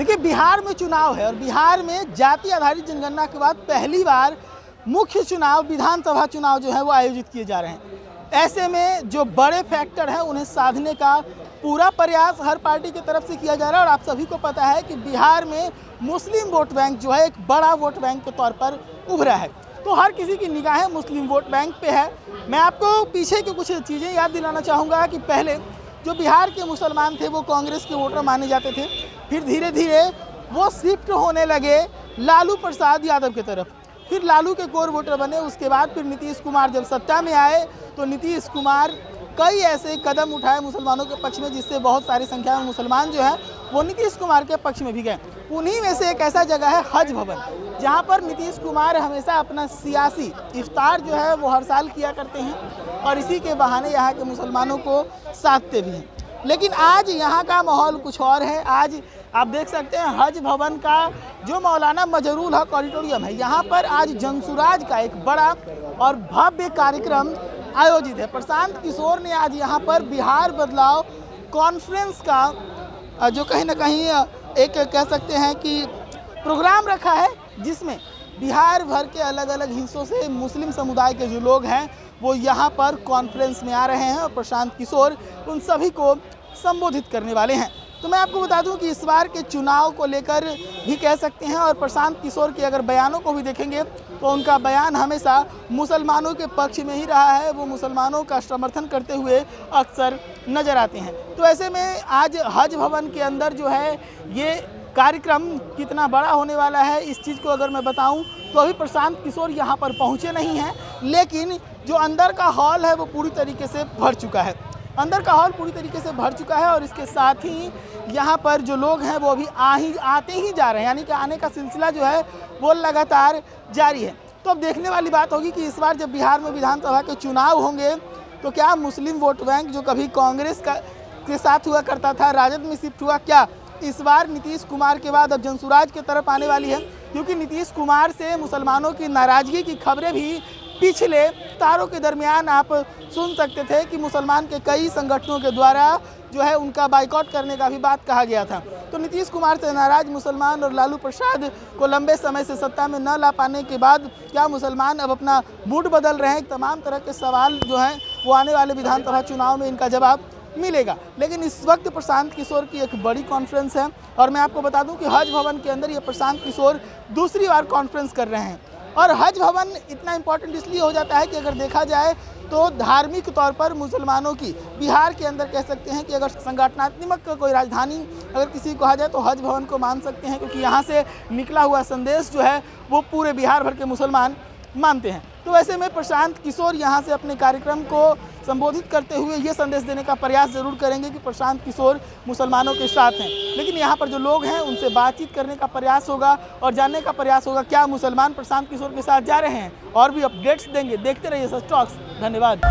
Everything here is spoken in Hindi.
देखिए, बिहार में चुनाव है और बिहार में जाति आधारित जनगणना के बाद पहली बार मुख्य चुनाव, विधानसभा चुनाव जो है वो आयोजित किए जा रहे हैं। ऐसे में जो बड़े फैक्टर हैं उन्हें साधने का पूरा प्रयास हर पार्टी की तरफ से किया जा रहा है। और आप सभी को पता है कि बिहार में मुस्लिम वोट बैंक जो है एक बड़ा वोट बैंक के तौर पर उभरा है, तो हर किसी की निगाहें मुस्लिम वोट बैंक पे है। मैं आपको पीछे की कुछ चीज़ें याद दिलाना चाहूँगा कि पहले जो बिहार के मुसलमान थे वो कांग्रेस के वोटर माने जाते थे, फिर धीरे धीरे वो शिफ्ट होने लगे लालू प्रसाद यादव की तरफ, फिर लालू के कोर वोटर बने। उसके बाद फिर नीतीश कुमार जब सत्ता में आए तो नीतीश कुमार कई ऐसे कदम उठाए मुसलमानों के पक्ष में, जिससे बहुत सारी संख्या में मुसलमान जो है वो नीतीश कुमार के पक्ष में भी गए। उन्हीं में से एक ऐसा जगह है हज भवन, जहां पर नीतीश कुमार हमेशा अपना सियासी इफ्तार जो है वो हर साल किया करते हैं और इसी के बहाने यहाँ के मुसलमानों को साधते भी हैं। लेकिन आज यहाँ का माहौल कुछ और है। आज आप देख सकते हैं हज भवन का जो मौलाना मजरूल हक ऑडिटोरियम है, यहाँ पर आज जनसुराज का एक बड़ा और भव्य कार्यक्रम आयोजित है। प्रशांत किशोर ने आज यहाँ पर बिहार बदलाव कॉन्फ्रेंस का जो कहीं ना कहीं एक कह सकते हैं कि प्रोग्राम रखा है, जिसमें बिहार भर के अलग अलग हिस्सों से मुस्लिम समुदाय के जो लोग हैं वो यहाँ पर कॉन्फ्रेंस में आ रहे हैं और प्रशांत किशोर उन सभी को संबोधित करने वाले हैं। तो मैं आपको बता दूं कि इस बार के चुनाव को लेकर भी कह सकते हैं, और प्रशांत किशोर के अगर बयानों को भी देखेंगे तो उनका बयान हमेशा मुसलमानों के पक्ष में ही रहा है। वो मुसलमानों का समर्थन करते हुए अक्सर नज़र आते हैं। तो ऐसे में आज हज भवन के अंदर जो है ये कार्यक्रम कितना बड़ा होने वाला है, इस चीज़ को अगर मैं बताऊं तो अभी प्रशांत किशोर यहाँ पर पहुँचे नहीं हैं, लेकिन जो अंदर का हॉल है वो पूरी तरीके से भर चुका है। अंदर का हॉल पूरी तरीके से भर चुका है और इसके साथ ही यहाँ पर जो लोग हैं वो अभी आते ही जा रहे हैं, यानी कि आने का सिलसिला जो है वो लगातार जारी है। तो अब देखने वाली बात होगी कि इस बार जब बिहार में विधानसभा के चुनाव होंगे तो क्या मुस्लिम वोट बैंक जो कभी कांग्रेस के साथ हुआ करता था, राजद में शिफ्ट हुआ, क्या इस बार नीतीश कुमार के बाद अब जनसुराज की तरफ आने वाली है? क्योंकि नीतीश कुमार से मुसलमानों की नाराज़गी की खबरें भी पिछले तारों के दरमियान आप सुन सकते थे कि मुसलमान के कई संगठनों के द्वारा जो है उनका बाइकआउट करने का भी बात कहा गया था। तो नीतीश कुमार से नाराज मुसलमान और लालू प्रसाद को लंबे समय से सत्ता में न ला पाने के बाद क्या मुसलमान अब अपना मूड बदल रहे हैं? तमाम तरह के सवाल जो हैं वो आने वाले विधानसभा चुनाव में इनका जवाब मिलेगा। लेकिन इस वक्त प्रशांत किशोर की एक बड़ी कॉन्फ्रेंस है और मैं आपको बता दूं कि हज भवन के अंदर ये प्रशांत किशोर दूसरी बार कॉन्फ्रेंस कर रहे हैं। और हज भवन इतना इम्पोर्टेंट इसलिए हो जाता है कि अगर देखा जाए तो धार्मिक तौर पर मुसलमानों की बिहार के अंदर कह सकते हैं कि अगर संगठनात्मक कोई राजधानी अगर किसी को कहा जाए तो हज भवन को मान सकते हैं, क्योंकि यहाँ से निकला हुआ संदेश जो है वो पूरे बिहार भर के मुसलमान मानते हैं। तो ऐसे में प्रशांत किशोर यहाँ से अपने कार्यक्रम को संबोधित करते हुए ये संदेश देने का प्रयास जरूर करेंगे कि प्रशांत किशोर मुसलमानों के साथ हैं, लेकिन यहाँ पर जो लोग हैं उनसे बातचीत करने का प्रयास होगा और जानने का प्रयास होगा क्या मुसलमान प्रशांत किशोर के साथ जा रहे हैं। और भी अपडेट्स देंगे, देखते रहिए सच टॉक्स। धन्यवाद।